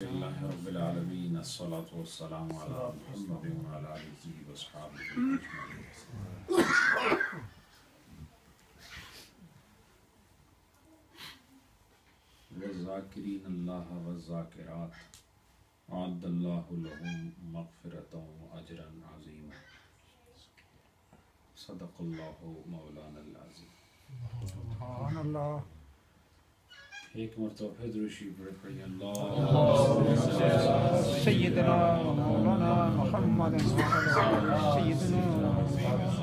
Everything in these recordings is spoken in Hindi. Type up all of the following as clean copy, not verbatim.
रब्बिल आलमीन अस्सलातु वस्सलामु अला मुहम्मदिन व अला आलिहि व अस्हाबिहि अजमईन। वज़ाकिरीन अल्लाह वज़ाकिरात अअद्दल्लाहु लहुम मग़फ़िरतन व अजरन अज़ीमा। सदक़ल्लाहु मौलानल अज़ीम। एक मरतबा फिर दुरूद शरीफ पढ़िए। सय्यदना मौलाना मुहम्मद सय्यदना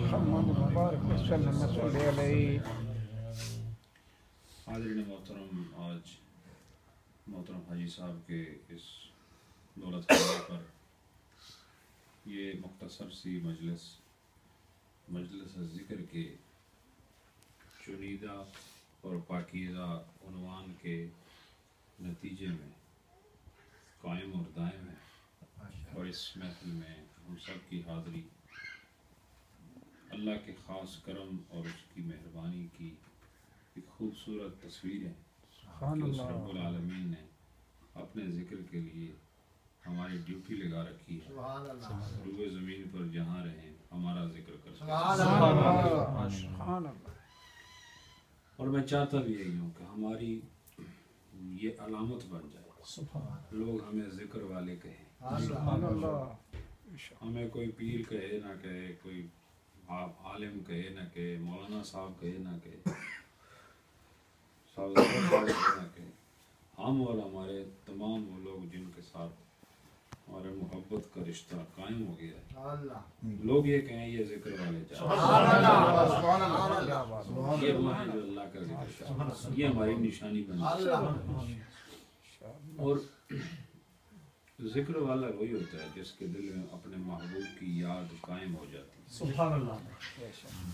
मुहम्मद मुबारक सल्लल्लाहु अलैहि। हाज़रीन मोहतरम, आज मोहतरम हाजी साहब के इस दौलत खाने पर ये मुख्तसर सी मजलिस ज़िक्र के चुनीदा और पाकीज़ा उन्वान के नतीजे में कायम और दायम है, और इस महफिल में हम सब की हाज़री अल्लाह के ख़ास करम और उसकी मेहरबानी की एक खूबसूरत तस्वीर है कि उस रब्बुल आलमीन ने अपने ज़िक्र के लिए हमारी ड्यूटी लगा रखी है। रूए ज़मीन पर जहाँ रहें हमारा ज़िक्र कर सकें। और मैं चाहता भी यही हूँ कि हमारी ये अलामत बन जाए, लोग हमें ज़िक्र वाले कहें, हमें कोई पीर कहे ना कहे, कोई आलिम कहे ना कहे, मौलाना साहब कहे ना कहे, साहब ना कहे, हम और हमारे तमाम वो लोग जिनके साथ हमारे मोहब्बत का रिश्ता कायम हो गया है, लोग ये कहें ये ज़िक्र वाले ये हमारे जो अल्लाह का ज़िक्र, ये हमारी निशानी बन जाए। और ज़िक्र वाला वही होता है जिसके दिल में अपने महबूब की याद कायम हो जाती है।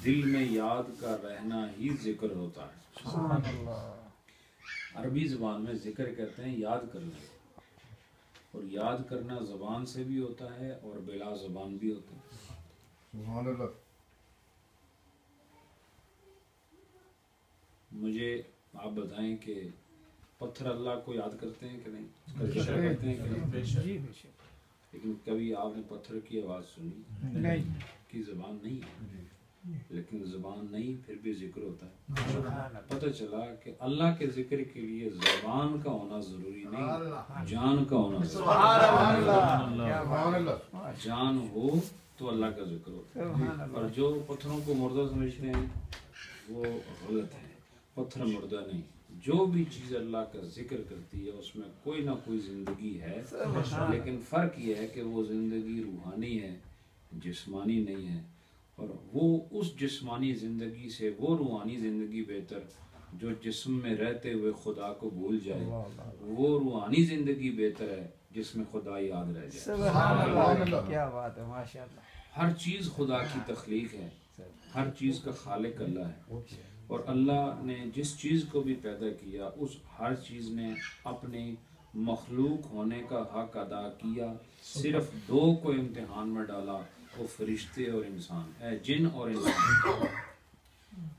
दिल में याद का रहना ही ज़िक्र होता है। अरबी ज़बान में ज़िक्र कहते हैं याद करना, और याद करना ज़बान से भी होता है और बिला ज़बान भी होता है। मुझे आप बताएं कि पत्थर अल्लाह को याद करते हैं कि नहीं, करते हैं कि नहीं? लेकिन कभी आपने पत्थर की आवाज़ सुनी? नहीं। की ज़बान नहीं है, लेकिन ज़बान नहीं फिर भी ज़िक्र होता है। पता चला कि अल्लाह के ज़िक्र के लिए ज़बान का होना ज़रूरी नहीं, जान का होना ज़रूरी। जान हो तो अल्लाह का ज़िक्र होता है। और जो पत्थरों को मुर्दा समझते हैं वो गलत है। पत्थर मुर्दा नहीं, जो भी चीज़ अल्लाह का जिक्र करती है उसमें कोई ना कोई ज़िंदगी है, लेकिन फ़र्क यह है कि वो ज़िंदगी रूहानी है, जिस्मानी नहीं है। और वो उस जिस्मानी ज़िंदगी से वो रूहानी ज़िंदगी बेहतर जो जिस्म में रहते हुए खुदा को भूल जाए, वो रूहानी ज़िंदगी बेहतर है जिसमें खुदा याद रह जाए। क्या बात है, माशाअल्लाह। हर चीज़ खुदा की तख्लीक है, हर चीज़ का खालिक अल्लाह है, और अल्लाह ने जिस चीज़ को भी पैदा किया उस हर चीज़ ने अपने मखलूक होने का हक अदा किया। सिर्फ दो को इम्तिहान में डाला, वो फरिश्ते और इंसान है, जिन और इंसान।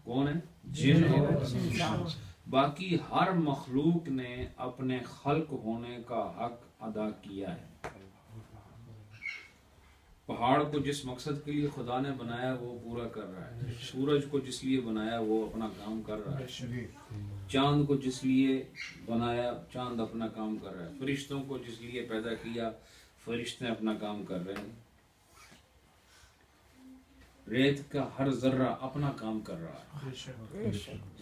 कौन है? जिन और इंसान। बाकी हर मखलूक ने अपने खल्क होने का हक अदा किया है। पहाड़ को जिस मकसद के लिए खुदा ने बनाया वो पूरा कर रहा है, सूरज को जिस लिए बनाया वो अपना काम कर रहा है, चांद को जिस लिए बनाया चांद अपना काम कर रहा है, फरिश्तों को जिस लिए पैदा किया फरिश्ते अपना काम कर रहे हैं, रेत का हर जर्रा अपना काम कर रहा है,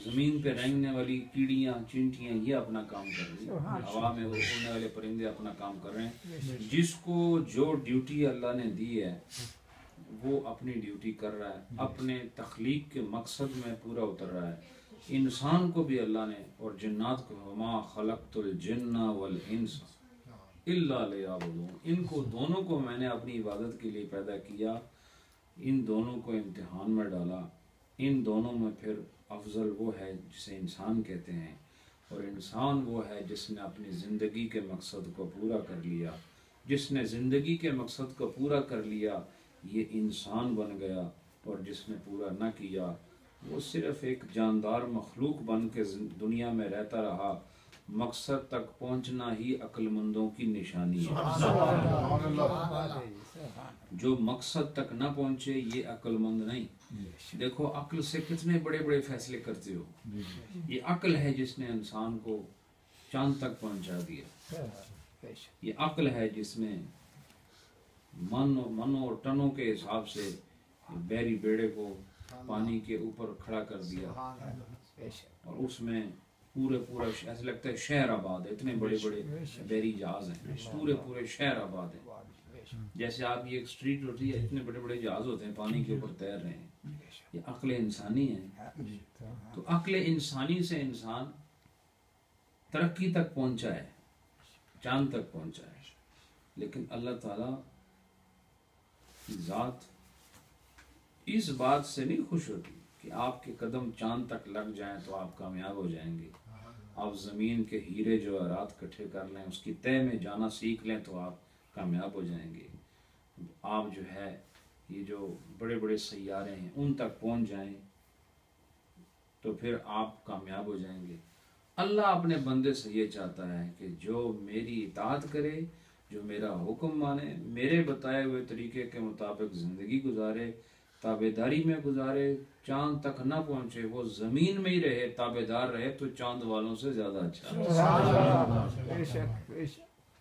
जमीन पे रेंगने वाली कीड़ियां चींटियां ये अपना काम कर रही हैं, हवा में उड़ने वाले परिंदे अपना काम कर रहे हैं। जिसको जो ड्यूटी अल्लाह ने दी है वो अपनी ड्यूटी कर रहा है, अपने तख्लीक के मकसद में पूरा उतर रहा है। इंसान को भी अल्लाह ने और जिन्नात को वमा खलक़तुल जिन्ना वल इंस इल्ला लियअबुदून, इनको दोनों को मैंने अपनी इबादत के लिए पैदा किया, इन दोनों को इम्तिहान में डाला। इन दोनों में फिर अफजल वो है जिसे इंसान कहते हैं, और इंसान वो है जिसने अपनी ज़िंदगी के मकसद को पूरा कर लिया। जिसने ज़िंदगी के मकसद को पूरा कर लिया ये इंसान बन गया, और जिसने पूरा न किया वो सिर्फ़ एक जानदार मखलूक बन के दुनिया में रहता रहा, मकसद तक पहुंचना ही अक्लमंदों की निशानी है। जो मकसद तक ना पहुंचे ये अक्लमंद नहीं। देखो अक्ल से कितने बड़े बड़े फैसले करते हो। ये अक्ल है जिसने इंसान को चांद तक पहुंचा दिया। ये अक्ल है जिसने मनो और टनों के हिसाब से बैरी बेड़े को पानी के ऊपर खड़ा कर दिया और उसमें पूरा ऐसा लगता है शहर आबाद है। इतने बड़े बड़े बैरी जहाज हैं, पूरे शहर आबाद है। जैसे आप ये एक स्ट्रीट होती है, इतने बड़े बड़े जहाज होते हैं पानी के ऊपर तैर रहे हैं। ये अक्ल इंसानी है। तो अक्ल इंसानी से इंसान तरक्की तक पहुंचा है, चांद तक पहुंचा है। लेकिन अल्लाह ताला की जात इस बात से नहीं खुश होती कि आपके कदम चांद तक लग जाएं तो आप कामयाब हो जाएंगे। आप ज़मीन के हीरे जो रात इकट्ठे कर लें, उसकी तह में जाना सीख लें तो आप कामयाब हो जाएंगे। आप जो है ये जो बड़े बड़े सैयारे हैं उन तक पहुंच जाएं तो फिर आप कामयाब हो जाएंगे। अल्लाह अपने बंदे से ये चाहता है कि जो मेरी इताअत करे, जो मेरा हुक्म माने, मेरे बताए हुए तरीके के मुताबिक ज़िंदगी गुजारे, ताबेदारी में गुजारे, चांद तक ना पहुंचे, वो ज़मीन में ही रहे, ताबेदार रहे तो चांद वालों से ज़्यादा अच्छा।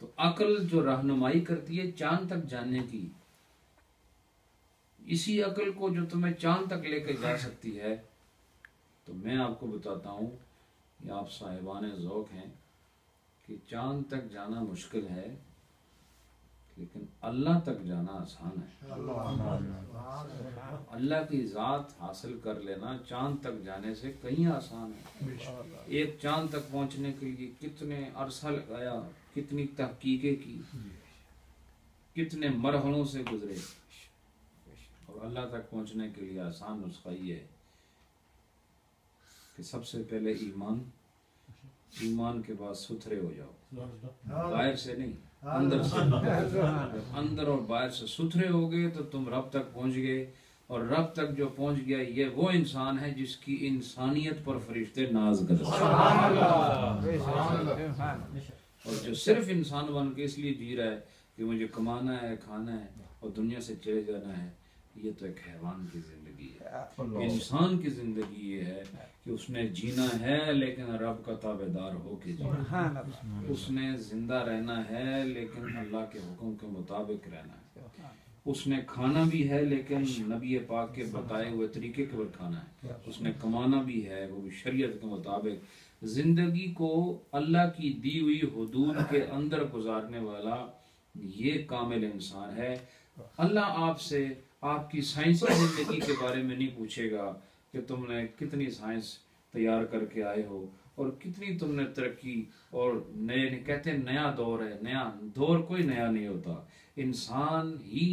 तो अक्ल जो रहनुमाई करती है चांद तक जाने की, इसी अक्ल को जो तुम्हें चांद तक लेकर जा सकती है, तो मैं आपको बताता हूँ, ये आप साहिबान ज़ौक़ हैं कि चांद तक जाना मुश्किल है लेकिन अल्लाह तक जाना आसान है। अल्लाह की ज़ात हासिल कर लेना चांद तक जाने से कहीं आसान है। एक चांद तक पहुंचने के लिए कितने अरसा लगाया, कितनी तहकीकें की, कितने मरहलों से गुजरे, और अल्लाह तक पहुंचने के लिए आसान नुस्खा ये है कि सबसे पहले ईमान के बाद सुथरे हो जाओ, बाहर से नहीं अंदर से। जब अंदर और बाहर से सुथरे हो गए तो तुम रब तक पहुंच गए, और रब तक जो पहुंच गया ये वो इंसान है जिसकी इंसानियत पर फरिश्ते नाज करते हैं। और जो सिर्फ इंसान बन के इसलिए जी रहा है कि मुझे कमाना है, खाना है और दुनिया से चले जाना है, ये तो एक हैवान की जिंदगी है। इंसान की जिंदगी ये है कि उसने जीना है लेकिन रब का ताबेदार हो के जीना। उसने जिंदा रहना है लेकिन अल्लाह के हुक्म के मुताबिक रहना है। उसने खाना भी है लेकिन नबी पाक के बताए हुए तरीके के पर खाना है। उसने कमाना भी है, वो भी शरीयत के मुताबिक। जिंदगी को अल्लाह की दी हुई हुदूद के अंदर गुजारने वाला ये कामिल इंसान है। अल्लाह आपसे आपकी साइंसी जिंदगी के बारे में नहीं पूछेगा कि तुमने कितनी साइंस तैयार करके आए हो और कितनी तुमने तरक्की, और नए कहते हैं नया दौर है। नया दौर कोई नया नहीं होता, इंसान ही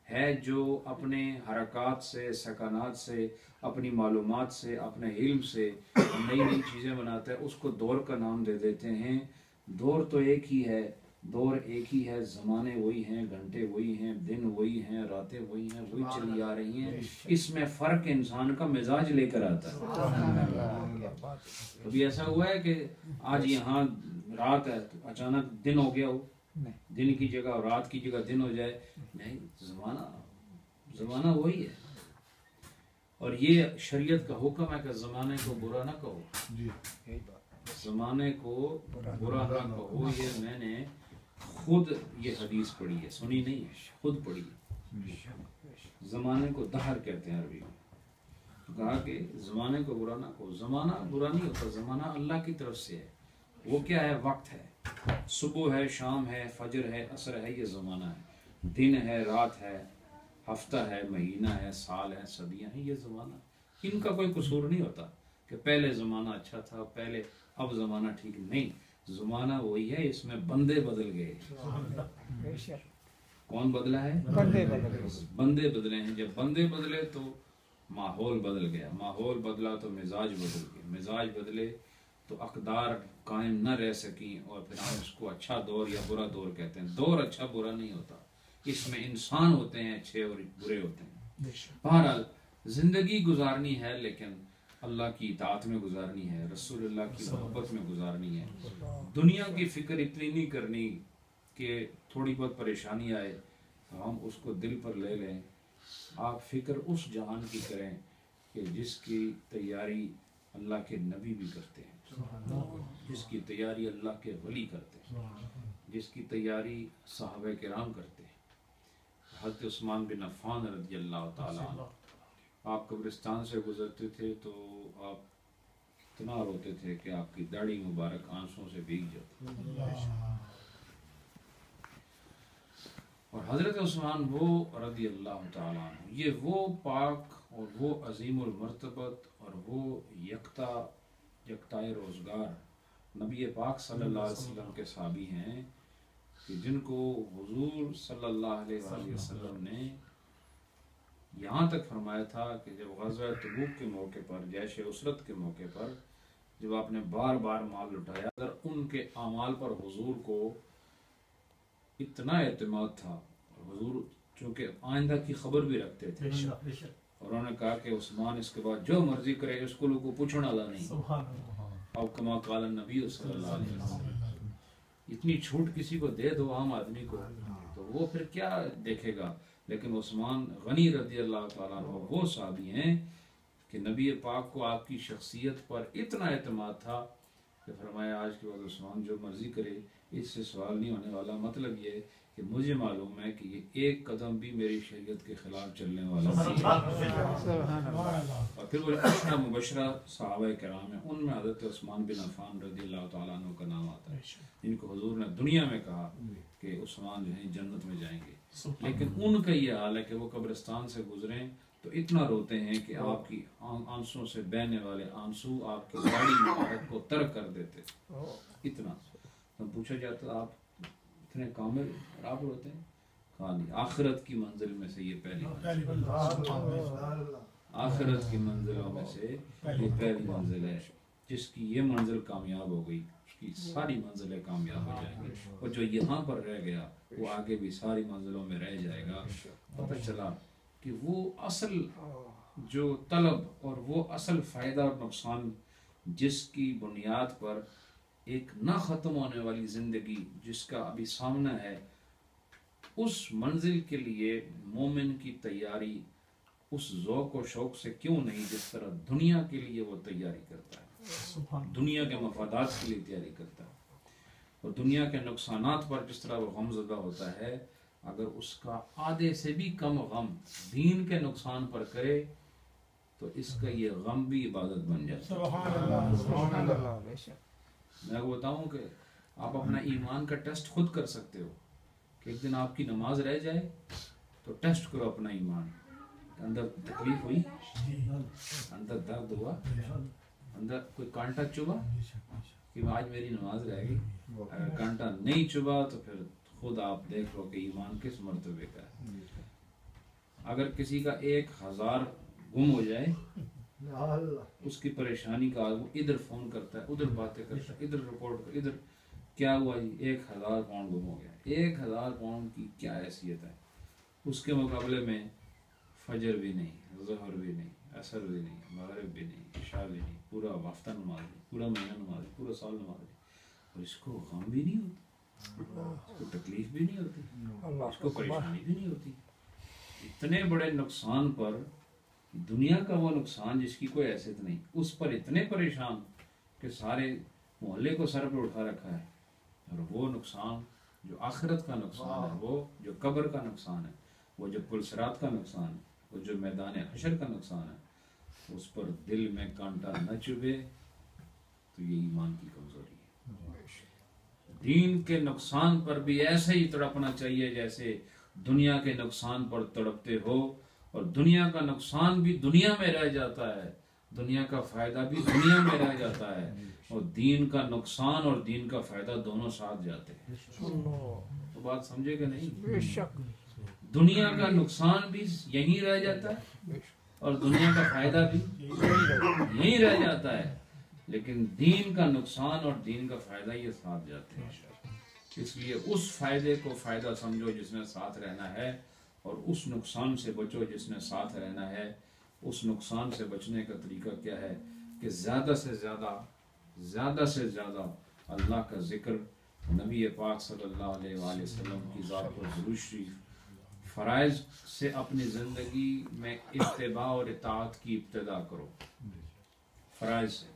है जो अपने हरकत से, सकनात से, अपनी मालूमात से, अपने इल्म से नई नई चीज़ें बनाता है। उसको दौर का नाम दे देते हैं। दौर तो एक ही है, दौर एक ही है, ज़माने वही हैं, घंटे वही हैं, दिन वही हैं, रातें वही हैं, वही चली आ रही हैं। इसमें फ़र्क इंसान का मिजाज लेकर आता है। कभी ऐसा हुआ है कि आज यहाँ रात है तो अचानक दिन हो गया हो, दिन की जगह और रात की जगह दिन हो जाए? नहीं, ज़माना वही है। और ये शरीयत का हुक्म है कि ज़माने को बुरा ना कहो, ज़माने को बुरा ना कहो। ये मैंने खुद ये हदीस पढ़ी है, सुनी नहीं है, खुद पढ़ी है। ज़माने को दहर कहते हैं अरबी में। तो कहा कि ज़माने को बुरा ना कहो। ज़माना बुरा नहीं होता, ज़माना अल्लाह की तरफ से है। वो क्या है? वक्त है, सुबह है, शाम है, फजर है, असर है, ये ज़माना है। दिन है, रात है, हफ्ता है, महीना है, साल है, सदियाँ हैं, ये ज़माना। इनका कोई कसूर नहीं होता कि पहले ज़माना अच्छा था, पहले अब ज़माना ठीक नहीं। ज़माना वही है, इसमें बंदे बदल गए। कौन बदला है? बंदे बदले हैं। जब बंदे बदले तो माहौल बदल गया, माहौल बदला तो मिजाज बदल गया, मिजाज बदले तो अकदार कायम न रह सकी, और फिर हम उसको अच्छा दौर या बुरा दौर कहते हैं। दौर अच्छा बुरा नहीं होता, इसमें इंसान होते हैं अच्छे और बुरे होते हैं। बहरहाल जिंदगी गुजारनी है लेकिन अल्लाह की इताअत में गुजारनी है, रसूलुल्लाह की मोहब्बत में गुजारनी है। दुनिया की फिक्र इतनी नहीं करनी कि थोड़ी बहुत परेशानी आए तो हम उसको दिल पर ले लें। आप फिक्र उस जहान की करें कि जिसकी तैयारी अल्लाह के नबी भी करते हैं, जिसकी तैयारी अल्लाह के वली करते हैं, जिसकी तैयारी सहाबा किराम करते हैं। हज़रत उस्मान बिन अफ़्फ़ान रज़ी अल्लाह ताला अन्हु, आप कब्रिस्तान से गुजरते थे तो आप इतना रोते थे कि आपकी दाढ़ी मुबारक आंसुओं से भीग जाती। और हज़रत उस्मान वो रज़ी अल्लाह ताला अन्हु, ये वो पाक और वो अज़ीमुल मर्तबत और वो यकताए रोज़गार नबी पाक सल्लल्लाहु अलैहि वसल्लम के साहबी हैं कि जिनको हुज़ूर सल्लल्लाहु अलैहि वसल्लम ने यहाँ तक फरमाया था कि जब ग़ज़वा तबूक के मौके पर, जैश उसरत के मौके पर जब आपने बार बार माल लुटाया, अगर उनके अमाल पर हुज़ूर को इतना एतमाद था, हुज़ूर चूँकि आइंदा की खबर भी रखते थे, और उन्होंने कहा कि उस्मान इसके बाद जो मर्जी करे, इसको लोगों को पूछने वाला नहीं। और कमा काल नबी सल्लल्लाहु अलैहि वसल्लम, इतनी छूट किसी को दे दो आम आदमी को तो वो फिर क्या देखेगा। लेकिन उस्मान गनी रज़ी अल्लाह ताला अन्हु वो साहबी हैं कि नबी पाक को आपकी शख्सियत पर इतना एतमाद था कि फरमाया आज के बाद उस्मान जो मर्जी करे, इससे सवाल नहीं होने वाला। मतलब ये कि मुझे मालूम है कि ये एक कदम भी मेरी शरीयत के खिलाफ चलने वाला नहीं है। और फिर वो अशरा मुबशरा सहाबा किराम है, उनमें हज़रत उस्मान बिन अफ़्फ़ान रज़ियल्लाहु ताला अन्हु का नाम आता है, जिनको हुज़ूर ने दुनिया में कहा कि उस्मान जो है जन्नत में जाएंगे। लेकिन उनका ये हाल है कि वो कब्रिस्तान से गुजरें तो इतना रोते हैं कि आपकी आंसुओं से बहने वाले आंसू आपकी दाढ़ी मुबारक को तर कर देते। इतना तो पूछा जाता आप इतने कामिल और आप रोते हैं? कहा नहीं, आखिरत की मंजिल में से ये पहली आखिरत की मंजिलों में से ये पहली मंजिल है। जिसकी ये मंजिल कामयाब हो गई उसकी सारी मंजिलें कामयाब हो जाएंगी, और जो यहाँ पर रह गया वो आगे भी सारी मंजिलों में रह जाएगा। पता चला कि वो असल जो तलब और वो असल फ़ायदा और नुकसान जिसकी बुनियाद पर एक ना ख़त्म होने वाली ज़िंदगी जिसका अभी सामना है, उस मंजिल के लिए मोमिन की तैयारी उस ज़ौक़ और शौक़ से क्यों नहीं जिस तरह दुनिया के लिए वो तैयारी करता है, दुनिया के मफादात के लिए तैयारी करता है, और दुनिया के नुकसानात पर जिस तरह वो गमज़दा होता है। अगर उसका आधे से भी कम गम दीन के नुकसान पर करे तो इसका ये गम भी इबादत बन जाता है। मैं आपको बताऊं कि आप अपना ईमान का टेस्ट खुद कर सकते हो कि एक दिन आपकी नमाज रह जाए तो टेस्ट करो अपना ईमान। अंदर तकलीफ हुई, अंदर दर्द हुआ, अंदर कोई कांटा चुभा कि आज मेरी नमाज रह गई। अगर कांटा नहीं चुभा तो फिर खुद आप देख लो कि ईमान किस मर्तबे का है। अगर किसी का 1000 गुम हो जाए, उसकी परेशानी का वो इधर फोन करता है, उधर बातें करता है, इधर रिपोर्ट कर, इधर क्या हुआ जी 1000 पाउंड गुम हो गया। 1000 पाउंड की क्या हैसियत है, उसके मुकाबले में फजर भी नहीं, ज़ोहर भी नहीं, असर भी नहीं, मगरिब भी नहीं, इशा भी नहीं, पूरा वफ्ता नमाज नहीं, पूरा महीना नमाज नहीं, पूरा साल नमाज नहीं, और इसको गम भी नहीं होता, इसको तकलीफ भी नहीं होती, इसको परेशानी भी नहीं होती। इतने बड़े नुकसान पर, दुनिया का वो नुकसान जिसकी कोई हैसियत नहीं, उस पर इतने परेशान कि सारे मोहल्ले को सर पर उठा रखा है। और वो नुकसान जो आखिरत का नुकसान है, वो जो कब्र का नुकसान है, वो जो पुलसरात का नुकसान है, वो जो मैदान हशर का नुकसान है, उस पर दिल में कांटा न चुभे तो ये ईमान की कमजोरी है। दीन के नुकसान पर भी ऐसे ही तड़पना चाहिए जैसे दुनिया के नुकसान पर तड़पते हो, और दुनिया का नुकसान भी दुनिया में रह जाता है, दुनिया का फायदा भी दुनिया में रह जाता है, और दीन का नुकसान और दीन का फायदा दोनों साथ जाते हैं। तो बात समझे कि नहीं? दुनिया का नुकसान भी यहीं रह जाता है और दुनिया का फायदा भी यहीं रह जाता है, लेकिन दीन का नुकसान और दीन का फायदा ये साथ जाते हैं। इसलिए उस फायदे को फायदा समझो जिसने साथ रहना है, और उस नुकसान से बचो जिसने साथ रहना है। उस नुकसान से बचने का तरीका क्या है? कि ज़्यादा से ज़्यादा अल्लाह का ज़िक्र, नबी पाक सल्लल्लाहु अलैहि वसल्लम की ज़ात पर दुरूद शरीफ, फ़राइज़ से अपनी ज़िंदगी में इत्तिबा और इताअत की इब्तिदा करो। फ़राइज़ से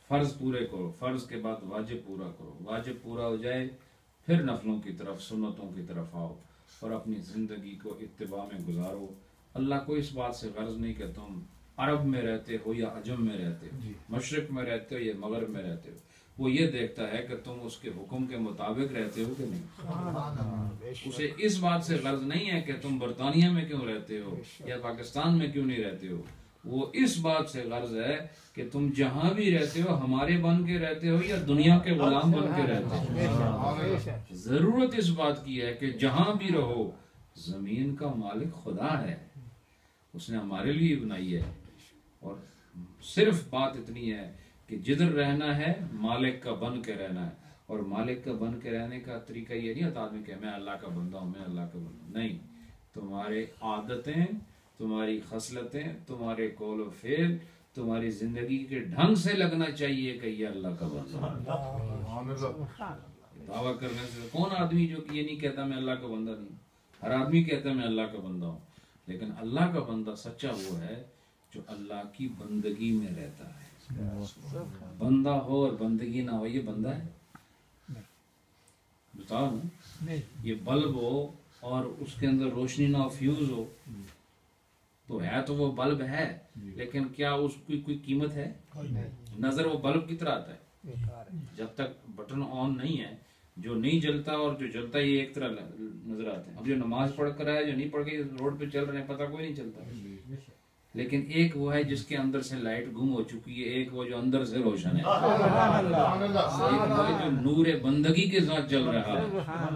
फ़र्ज़ पूरे करो, फ़र्ज़ के बाद वाजिब पूरा करो, वाजिब पूरा हो जाए फिर नफलों की तरफ, सुन्नतों की तरफ आओ और अपनी ज़िंदगी को इत्तिबा में गुजारो। अल्लाह को इस बात से गर्ज नहीं कि तुम अरब में रहते हो या अजम में रहते हो, मशरिक में रहते हो या मगरब में रहते हो। वो ये देखता है कि तुम उसके हुक्म के मुताबिक रहते हो कि नहीं। उसे इस बात से गर्ज नहीं है कि तुम बरतानिया में क्यों रहते हो या पाकिस्तान में क्यों नहीं रहते हो। वो इस बात से गर्ज है कि तुम जहां भी रहते हो हमारे बन के रहते हो या दुनिया के गुलाम बन के रहते हो। जरूरत इस बात की है कि जहां भी रहो, जमीन का मालिक खुदा है, उसने हमारे लिए बनाई है। और सिर्फ बात इतनी है कि जिधर रहना है मालिक का बन के रहना है। और मालिक का बन के रहने का तरीका ये नहीं होता आदमी कहे मैं अल्लाह का बंदा हूँ, मैं अल्लाह का बंदा। नहीं, तुम्हारे आदतें, तुम्हारी खसलतें, तुम्हारे कौल व फेल, तुम्हारी जिंदगी के ढंग से लगना चाहिए कि ये अल्लाह का बंदा। दावा करने से कौन आदमी जो कि ये नहीं कहता मैं अल्लाह का बंदा नहीं। हर आदमी कहता है मैं अल्लाह का बंदा हूँ, लेकिन अल्लाह का बंदा सच्चा वो है जो अल्लाह की बंदगी में रहता है। बंदा हो और बंदगी ना हो, ये बंदा है? बताओ ना। ये बल्ब हो और उसके अंदर रोशनी ना हो, फ्यूज हो, तो है तो वो बल्ब है, लेकिन क्या उसकी कोई कीमत है? नजर वो बल्ब की तरह आता है। जब तक बटन ऑन नहीं है, जो नहीं जलता और जो जलता है ये एक तरह नजर आते हैं। अब जो नमाज पढ़ कर आया, जो नहीं पढ़ के रोड पे चल रहे हैं, पता कोई नहीं चलता। लेकिन एक वो है जिसके अंदर से लाइट गुम हो चुकी है, एक वो जो अंदर से रोशन है, एक वो है जो नूरे बंदगी के साथ चल रहा है,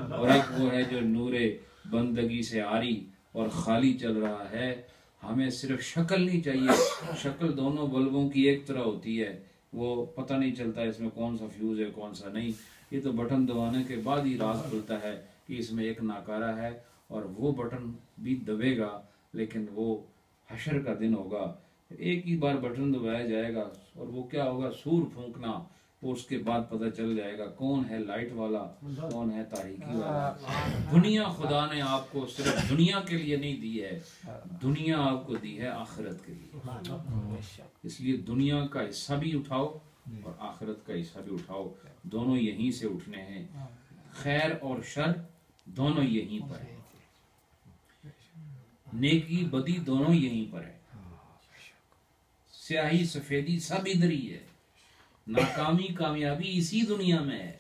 और एक वो है जो नूरे बंदगी से आरी और खाली चल रहा है। हमें सिर्फ शक्ल नहीं चाहिए, शक्ल दोनों बल्बों की एक तरह होती है, वो पता नहीं चलता इसमें कौन सा फ्यूज है कौन सा नहीं। ये तो बटन दबाने के बाद ही राज खुलता है कि इसमें एक नाकारा है, और वो बटन भी दबेगा, लेकिन वो हशर का दिन होगा, एक ही बार बटन दबाया जाएगा और वो क्या होगा, सूर फूंकना। वो उसके बाद पता चल जाएगा कौन है लाइट वाला, कौन है तारीकी वाला। दुनिया खुदा ने आपको सिर्फ दुनिया के लिए नहीं दी है, दुनिया आपको दी है आखिरत के लिए। इसलिए दुनिया का हिस्सा भी उठाओ और आखिरत का हिस्सा भी उठाओ, दोनों यहीं से उठने हैं। खैर और शर दोनों यहीं पर है, नेकी बदी दोनों यहीं पर है, स्याही सफेदी सब इधर ही है, नाकामी कामयाबी इसी दुनिया में है।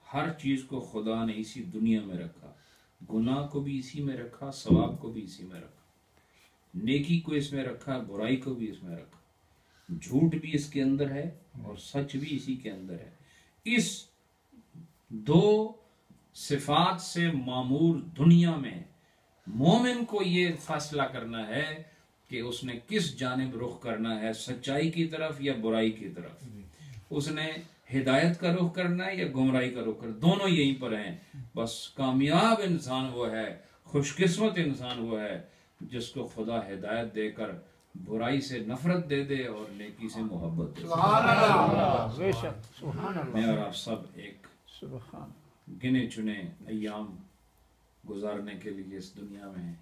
हर चीज को खुदा ने इसी दुनिया में रखा, गुनाह को भी इसी में रखा, सवाब को भी इसी में रखा, नेकी को इसमें रखा, बुराई को भी इसमें रखा, झूठ भी इसके अंदर है और सच भी इसी के अंदर है। इस दो सिफात से मामूर दुनिया में मोमिन को ये फैसला करना है कि उसने किस जानिब रुख करना है, सच्चाई की तरफ या बुराई की तरफ। उसने हिदायत का रुख करना है या गुमराही का रुख करना, दोनों यहीं पर हैं। बस कामयाब इंसान वो है, खुशकिस्मत इंसान वो है जिसको खुदा हिदायत देकर बुराई से नफरत दे दे और नेकी से मोहब्बत दे। मैं और आप सब एक गिने चुने अय्याम गुजारने के लिए इस दुनिया में हैं।